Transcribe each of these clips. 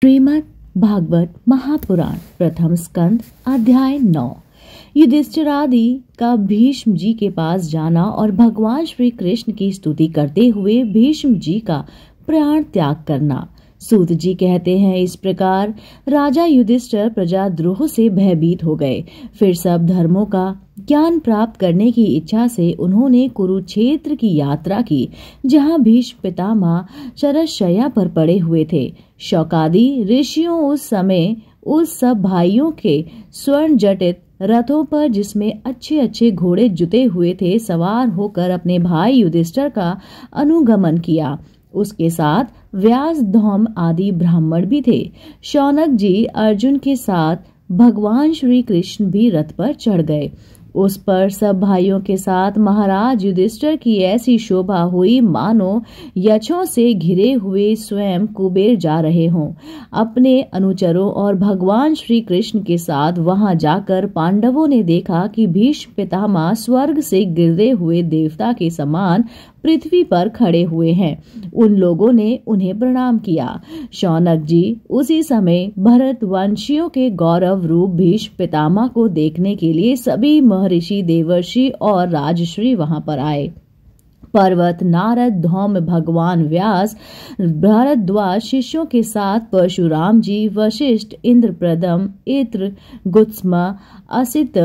श्रीमद् भागवत महापुराण प्रथम स्कंद अध्याय 9। युधिष्ठिर आदि का भीष्म जी के पास जाना और भगवान श्री कृष्ण की स्तुति करते हुए भीष्म जी का प्राण त्याग करना। सूत जी कहते हैं, इस प्रकार राजा युधिष्ठिर प्रजाद्रोह से भयभीत हो गए। फिर सब धर्मों का ज्ञान प्राप्त करने की इच्छा से उन्होंने कुरुक्षेत्र की यात्रा की, जहां भीष्म पितामह शरशय्या पर पड़े हुए थे। शौकादि ऋषियों उस समय उस सब भाइयों के स्वर्ण जटित रथों पर, जिसमें अच्छे अच्छे घोड़े जुते हुए थे, सवार होकर अपने भाई युधिष्ठिर का अनुगमन किया। उसके साथ व्यास, धौम आदि ब्राह्मण भी थे। शौनक जी अर्जुन के साथ भगवान श्री कृष्ण भी रथ पर चढ़ गए। उस पर सब भाइयों के साथ महाराज युधिष्ठिर की ऐसी शोभा हुई मानो यक्षों से घिरे हुए स्वयं कुबेर जा रहे हों। अपने अनुचरों और भगवान श्री कृष्ण के साथ वहां जाकर पांडवों ने देखा कि भीष्म पितामह स्वर्ग से गिरते हुए देवता के समान पृथ्वी पर खड़े हुए हैं। उन लोगों ने उन्हें प्रणाम किया। शौनक जी उसी समय भरत वंशियों के गौरव रूप भीष्म पितामह को देखने के लिए सभी महर्षि, देवर्षि और राजश्री वहां पर आए। पर्वत, नारद, धौम, भगवान व्यास, भारद्वाज शिष्यों के साथ परशुराम जी, वशिष्ठ, इंद्रप्रदम, इत्र, गुत्सम, असित,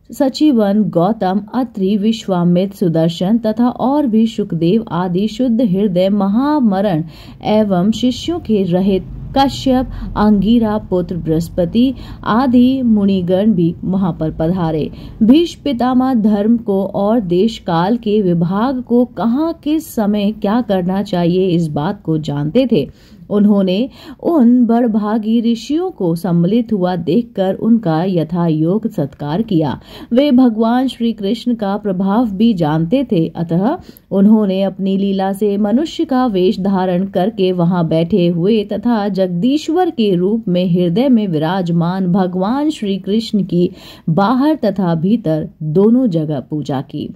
सचिवन, गौतम, अत्रि, विश्वामित्र, सुदर्शन तथा और भी शुकदेव आदि शुद्ध हृदय महामरण एवं शिष्यों के रहित कश्यप, अंगिरा पुत्र बृहस्पति आदि मुनिगण भी वहां पर पधारे। भीष्म पितामह धर्म को और देश काल के विभाग को कहाँ किस समय क्या करना चाहिए इस बात को जानते थे। उन्होंने उन बड़भागी ऋषियों को सम्मिलित हुआ देखकर उनका यथा योग सत्कार किया। वे भगवान श्री कृष्ण का प्रभाव भी जानते थे, अतः उन्होंने अपनी लीला से मनुष्य का वेश धारण करके वहां बैठे हुए तथा जगदीश्वर के रूप में हृदय में विराजमान भगवान श्री कृष्ण की बाहर तथा भीतर दोनों जगह पूजा की।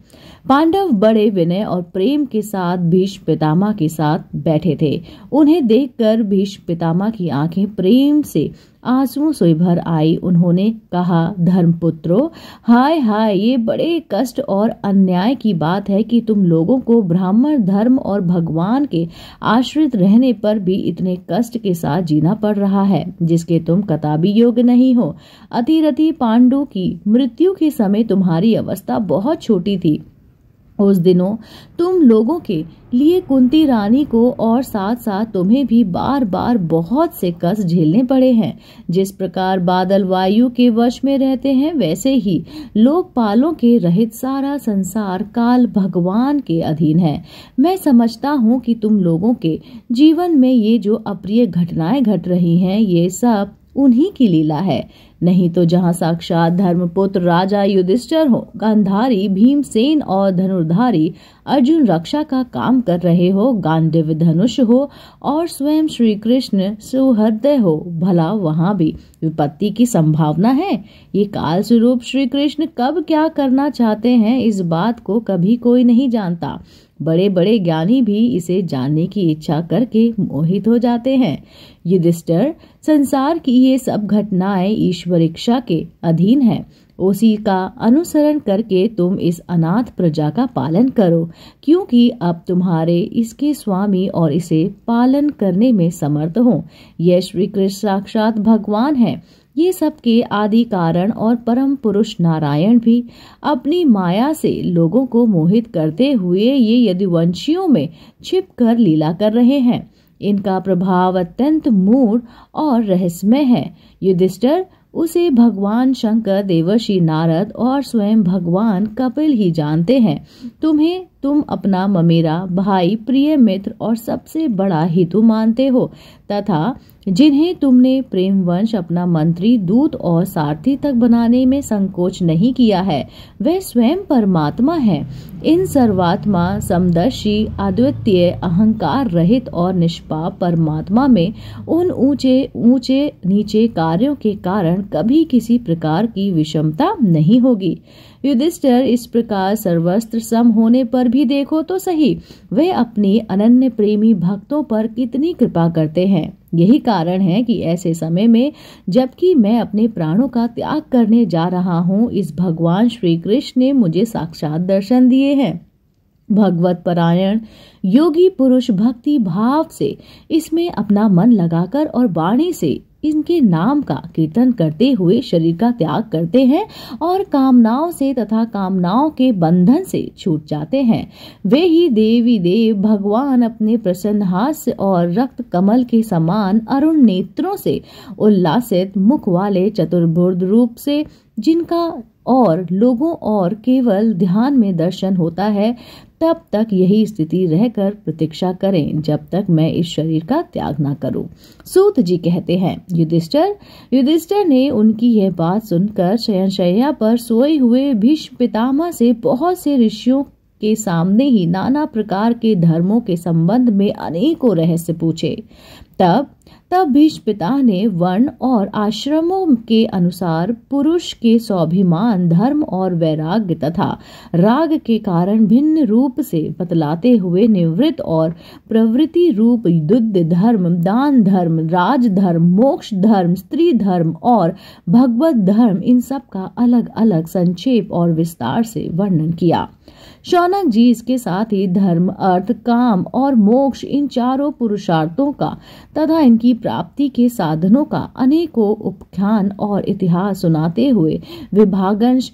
पांडव बड़े विनय और प्रेम के साथ भीष्म पितामह के साथ बैठे थे। उन्हें देखकर भीष्म पितामह की आंखें प्रेम से आंसुओं से भर आई। उन्होंने कहा, धर्मपुत्रों, हाय हाय, ये बड़े कष्ट और अन्याय की बात है कि तुम लोगों को ब्राह्मण धर्म और भगवान के आश्रित रहने पर भी इतने कष्ट के साथ जीना पड़ रहा है, जिसके तुम कदापि योग्य नहीं हो। अतिरथी पांडु की मृत्यु के समय तुम्हारी अवस्था बहुत छोटी थी। उस दिनों तुम लोगों के लिए कुंती रानी को और साथ साथ तुम्हें भी बार बार बहुत से कष्ट झेलने पड़े हैं। जिस प्रकार बादल वायु के वश में रहते हैं, वैसे ही लोकपालों के रहित सारा संसार काल भगवान के अधीन है। मैं समझता हूँ कि तुम लोगों के जीवन में ये जो अप्रिय घटनाएं घट रही हैं, ये सब उन्हीं की लीला है। नहीं तो जहाँ साक्षात धर्मपुत्र राजा युधिष्ठिर हो, गांधारी भीमसेन और धनुर्धारी अर्जुन रक्षा का काम कर रहे हो, गांडीव धनुष हो और स्वयं श्री कृष्ण सुहृदय हो, भला वहाँ भी विपत्ति की संभावना है। ये काल स्वरूप श्री कृष्ण कब क्या करना चाहते हैं, इस बात को कभी कोई नहीं जानता। बड़े बड़े ज्ञानी भी इसे जानने की इच्छा करके मोहित हो जाते हैं। युधिष्ठिर, संसार की ये सब घटनाएं ईश्वर इच्छा के अधीन है। उसी का अनुसरण करके तुम इस अनाथ प्रजा का पालन करो, क्योंकि अब तुम्हारे इसके स्वामी और इसे पालन करने में समर्थ हो। यह श्री कृष्ण साक्षात भगवान है। ये सब के आदि कारण और परम पुरुष नारायण भी अपनी माया से लोगों को मोहित करते हुए ये यदुवंशियों में छिप कर लीला कर रहे हैं। इनका प्रभाव अत्यंत मूढ़ और रहस्यमय है। युधिष्ठिर, उसे भगवान शंकर, देवर्षि नारद और स्वयं भगवान कपिल ही जानते हैं। तुम्हें तुम अपना ममेरा भाई, प्रिय मित्र और सबसे बड़ा हितु मानते हो तथा जिन्हें तुमने प्रेमवंश अपना मंत्री, दूत और सारथी तक बनाने में संकोच नहीं किया है, वे स्वयं परमात्मा है। इन सर्वात्मा, समदर्शी, अद्वितीय, अहंकार रहित और निष्पाप परमात्मा में उन ऊंचे ऊंचे नीचे कार्यों के कारण कभी किसी प्रकार की विषमता नहीं होगी। युधिष्ठिर इस प्रकार सर्वस्त्र सम होने पर भी देखो तो सही वे अपने अनन्य प्रेमी भक्तों पर कितनी कृपा करते हैं। यही कारण है कि ऐसे समय में जबकि मैं अपने प्राणों का त्याग करने जा रहा हूँ, इस भगवान श्री कृष्ण ने मुझे साक्षात दर्शन दिए हैं। भगवत परायण योगी पुरुष भक्ति भाव से इसमें अपना मन लगाकर और वाणी से इनके नाम का कीर्तन करते हुए शरीर का त्याग करते हैं और कामनाओं से तथा कामनाओं के बंधन से छूट जाते हैं। वे ही देवी देव भगवान अपने प्रसन्न हास्य और रक्त कमल के समान अरुण नेत्रों से उल्लासित मुख वाले चतुर्भुज रूप से जिनका और लोगों और केवल ध्यान में दर्शन होता है, तब तक यही स्थिति रहकर प्रतीक्षा करें जब तक मैं इस शरीर का त्याग न करूं। सूत जी कहते हैं, युधिष्ठिर ने उनकी यह बात सुनकर शयनशैया पर सोए हुए भीष्म पितामह से बहुत से ऋषियों के सामने ही नाना प्रकार के धर्मों के संबंध में अनेकों रहस्य पूछे। तब भीष्म पिता ने वर्ण और आश्रमों के अनुसार पुरुष के स्वाभिमान धर्म और वैराग्य तथा राग के कारण भिन्न रूप से बतलाते हुए निवृत्त और प्रवृत्ति रूप युद्ध धर्म, दान धर्म, राज धर्म, मोक्ष धर्म, स्त्री धर्म और भगवत धर्म, इन सब का अलग अलग संक्षेप और विस्तार से वर्णन किया। शौनक जी इसके साथ ही धर्म, अर्थ, काम और मोक्ष, इन चारों पुरुषार्थों का तथा इनकी प्राप्ति के साधनों का अनेकों उपाख्यान और इतिहास सुनाते हुए विभागांश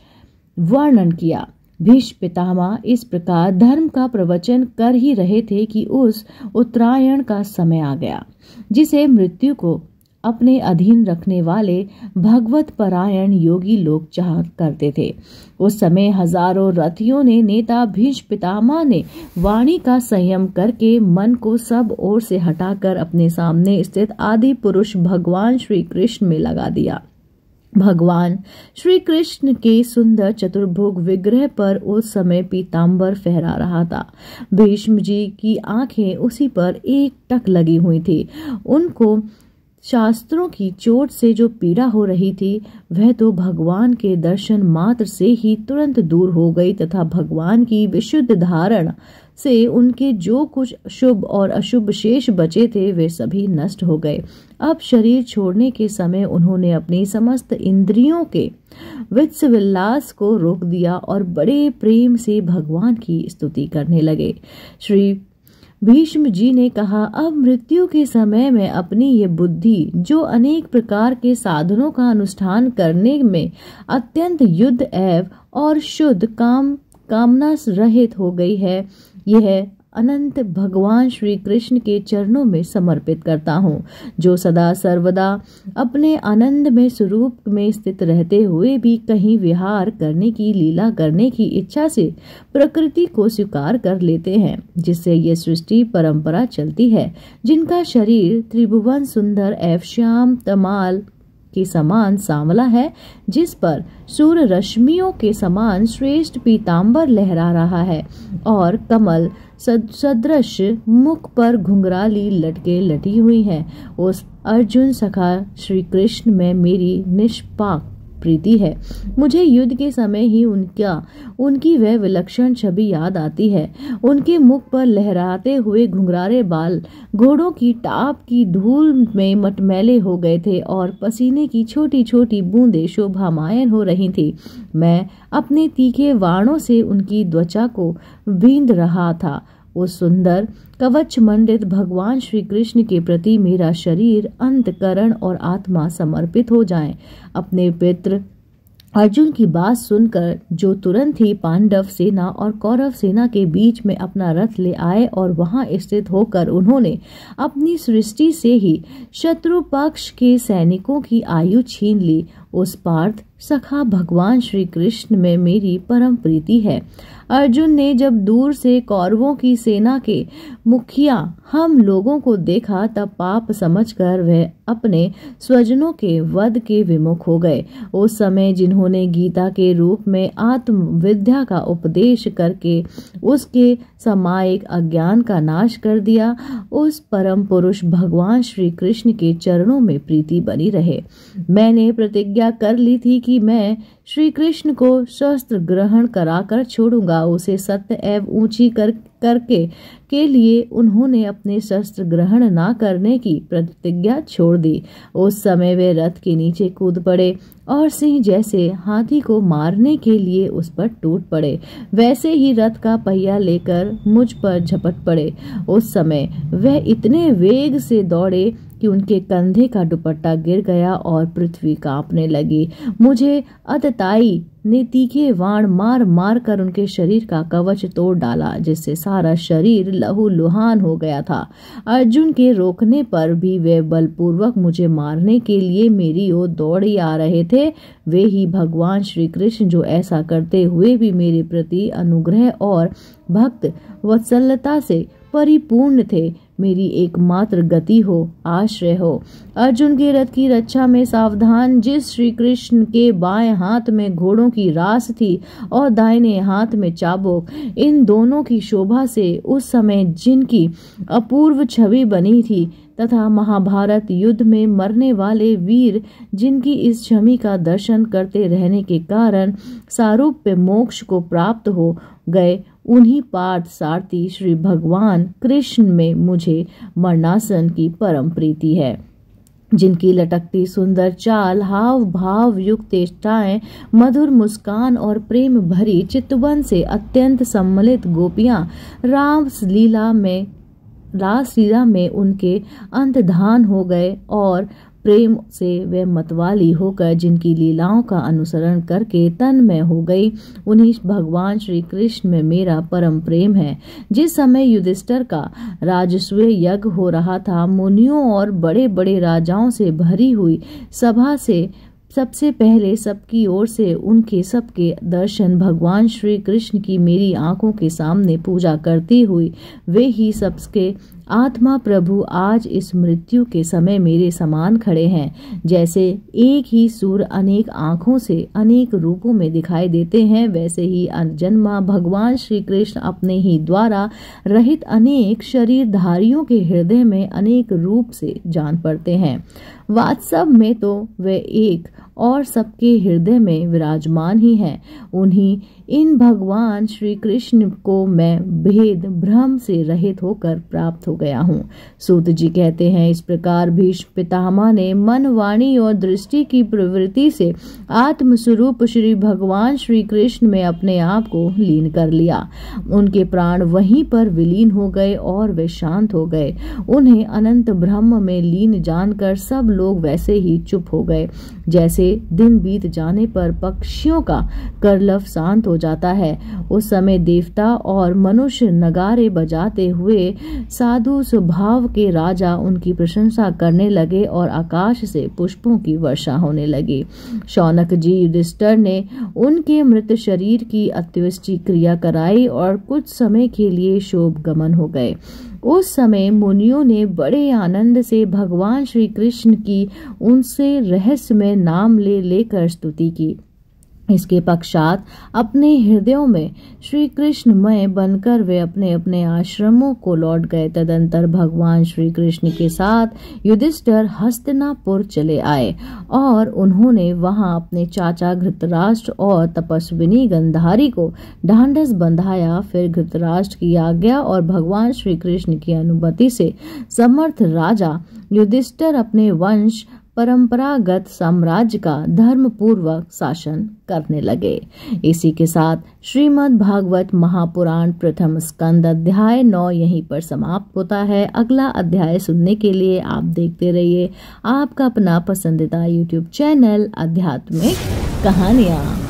वर्णन किया। भीष्म पितामह इस प्रकार धर्म का प्रवचन कर ही रहे थे कि उस उत्तरायण का समय आ गया, जिसे मृत्यु को अपने अधीन रखने वाले भगवत परायण योगी लोग चाह करते थे। उस समय हजारों रथियों ने नेता भीष्म पितामह ने वाणी का संयम करके मन को सब ओर से हटाकर अपने सामने स्थित आदि पुरुष भगवान श्री कृष्ण में लगा दिया। भगवान श्री कृष्ण के सुंदर चतुर्भुज विग्रह पर उस समय पीतांबर फहरा रहा था। भीष्म जी की आंखें उसी पर एक टक लगी हुई थी। उनको शास्त्रों की चोट से जो पीड़ा हो रही थी वह तो भगवान के दर्शन मात्र से ही तुरंत दूर हो गई तथा भगवान की विशुद्ध धारणा से उनके जो कुछ शुभ और अशुभ शेष बचे थे वे सभी नष्ट हो गए। अब शरीर छोड़ने के समय उन्होंने अपनी समस्त इंद्रियों के विलास को रोक दिया और बड़े प्रेम से भगवान की स्तुति करने लगे। श्री भीष्म जी ने कहा, अब मृत्यु के समय में अपनी ये बुद्धि जो अनेक प्रकार के साधनों का अनुष्ठान करने में अत्यंत युद्ध एवं और शुद्ध कामना रहित हो गई है, यह अनंत भगवान श्री कृष्ण के चरणों में समर्पित करता हूँ, जो सदा सर्वदा अपने आनंद में स्वरूप में स्थित रहते हुए भी कहीं विहार करने की लीला करने की इच्छा से प्रकृति को स्वीकार कर लेते हैं, जिससे ये सृष्टि परंपरा चलती है, जिनका शरीर त्रिभुवन सुंदर एवं श्याम तमाल के समान सांवला है, जिस पर सूर्य रश्मियों के समान श्रेष्ठ पीतांबर लहरा रहा है और कमल सदृश मुख पर घुंघराली लटके लटी हुई है। उस अर्जुन सखा श्री कृष्ण में मेरी निष्पाक प्रीति है। मुझे युद्ध के समय ही उनकी वह विलक्षण छवि याद आती है। उनके मुख पर लहराते हुए घुंघराले बाल घोड़ों की टाप की धूल में मटमैले हो गए थे और पसीने की छोटी छोटी बूंदें शोभामायन हो रही थी। मैं अपने तीखे वाणों से उनकी त्वचा को बींध रहा था। उस सुंदर कवच मंडित भगवान श्री कृष्ण के प्रति मेरा शरीर, अंतकरण और आत्मा समर्पित हो जाएं। अपने पित्र अर्जुन की बात सुनकर जो तुरंत ही पांडव सेना और कौरव सेना के बीच में अपना रथ ले आए और वहां स्थित होकर उन्होंने अपनी सृष्टि से ही शत्रु पक्ष के सैनिकों की आयु छीन ली, उस पार्थ सखा भगवान श्री कृष्ण में मेरी परम प्रीति है। अर्जुन ने जब दूर से कौरवों की सेना के मुखिया हम लोगों को देखा, तब पाप समझकर वह अपने स्वजनों के वध के विमुख हो गए। उस समय जिन्होंने गीता के रूप में आत्म विद्या का उपदेश करके उसके सामायिक अज्ञान का नाश कर दिया, उस परम पुरुष भगवान श्री कृष्ण के चरणों में प्रीति बनी रहे। मैंने प्रतिज्ञा कर ली थी कि मैं श्री कृष्ण को शस्त्र ग्रहण कराकर छोड़ूंगा। उसे सत्य एवं ऊंची करके के लिए उन्होंने अपने शस्त्र ग्रहण न करने की प्रतिज्ञा छोड़ दी। उस समय वे रथ के नीचे कूद पड़े और सिंह जैसे हाथी को मारने के लिए उस पर टूट पड़े। वैसे ही रथ का पहिया लेकर मुझ पर झपट पड़े। उस समय वह इतने वेग से दौड़े कि उनके कंधे का दुपट्टा गिर गया और पृथ्वी कांपने लगी। मुझे अतताई ने तीखे वाण मार मार कर उनके शरीर का कवच तोड़ डाला, जिससे सारा शरीर लहूलुहान हो गया था। अर्जुन के रोकने पर भी वे बलपूर्वक मुझे मारने के लिए मेरी ओर दौड़ी आ रहे थे। वे ही भगवान श्री कृष्ण जो ऐसा करते हुए भी मेरे प्रति अनुग्रह और भक्त वत्सलता से परिपूर्ण थे, मेरी एकमात्र गति हो, आश्रय हो। अर्जुन के रथ की रक्षा में सावधान जिस श्री कृष्ण के बाएं हाथ में घोड़ों की रास थी और दाहिने हाथ में चाबुक, इन दोनों की शोभा से उस समय जिनकी अपूर्व छवि बनी थी तथा महाभारत युद्ध में मरने वाले वीर जिनकी इस छवि का दर्शन करते रहने के कारण सारूप्य मोक्ष को प्राप्त हो गए, उन्हीं पार्थ सारथी श्री भगवान कृष्ण में मुझे मरणासन की परम प्रीति है। जिनकी लटकती सुंदर चाल, हाव भाव युक्त चेष्टाएं, मधुर मुस्कान और प्रेम भरी चितवन से अत्यंत सम्मिलित गोपियां रासलीला में उनके अंतर्धान हो गए और प्रेम से वे मतवाली होकर जिनकी लीलाओं का अनुसरण करके तन्मय हो गई, उन्हीं भगवान श्री कृष्ण में मेरा परम प्रेम है। जिस समय युधिष्ठिर का राजस्व यज्ञ हो रहा था, मुनियों और बड़े बड़े राजाओं से भरी हुई सभा से सबसे पहले सबकी ओर से उनके सबके दर्शन भगवान श्री कृष्ण की मेरी आंखों के सामने पूजा करती हुई वे ही सबके आत्मा प्रभु आज इस मृत्यु के समय मेरे समान खड़े हैं। जैसे एक ही सूर्य अनेक आंखों से अनेक रूपों में दिखाई देते हैं, वैसे ही अनजन्मा भगवान श्री कृष्ण अपने ही द्वारा रहित अनेक शरीरधारियों के हृदय में अनेक रूप से जान पड़ते हैं। वास्तव में तो वे एक और सबके हृदय में विराजमान ही हैं। उन्हीं इन भगवान श्री कृष्ण को मैं भेद भ्रम से रहित होकर प्राप्त हो गया हूँ। सूत जी कहते हैं, इस प्रकार भीष्म पितामह ने मन, वाणी और दृष्टि की प्रवृत्ति से आत्मस्वरूप श्री भगवान श्री कृष्ण में अपने आप को लीन कर लिया। उनके प्राण वहीं पर विलीन हो गए और वे शांत हो गए। उन्हें अनंत ब्रह्म में लीन जानकर सब लोग वैसे ही चुप हो गए, जैसे दिन बीत जाने पर पक्षियों का करलव शांत हो जाता है। उस समय देवता और मनुष्य नगारे बजाते हुए साधु स्वभाव के राजा उनकी प्रशंसा करने लगे और आकाश से पुष्पों की वर्षा होने लगी। शौनक जी युधिष्ठिर ने उनके मृत शरीर की अंत्येष्टि क्रिया कराई और कुछ समय के लिए शोक गमन हो गए। उस समय मुनियों ने बड़े आनंद से भगवान श्री कृष्ण की उनसे रहस्यमय नाम लेकर स्तुति की। इसके पश्चात अपने हृदयों में श्री कृष्णमय बनकर वे अपने अपने आश्रमों को लौट गए। तदंतर भगवान श्री कृष्ण के साथ युधिष्ठिर हस्तिनापुर चले आए और उन्होंने वहां अपने चाचा धृतराष्ट्र और तपस्विनी गांधारी को ढांढस बंधाया। फिर धृतराष्ट्र की आज्ञा और भगवान श्री कृष्ण की अनुमति से समर्थ राजा युधिष्ठिर अपने वंश परंपरागत साम्राज्य का धर्म पूर्वक शासन करने लगे। इसी के साथ श्रीमद् भागवत महापुराण प्रथम स्कंद अध्याय 9 यहीं पर समाप्त होता है। अगला अध्याय सुनने के लिए आप देखते रहिए आपका अपना पसंदीदा YouTube चैनल आध्यात्मिक कहानियाँ।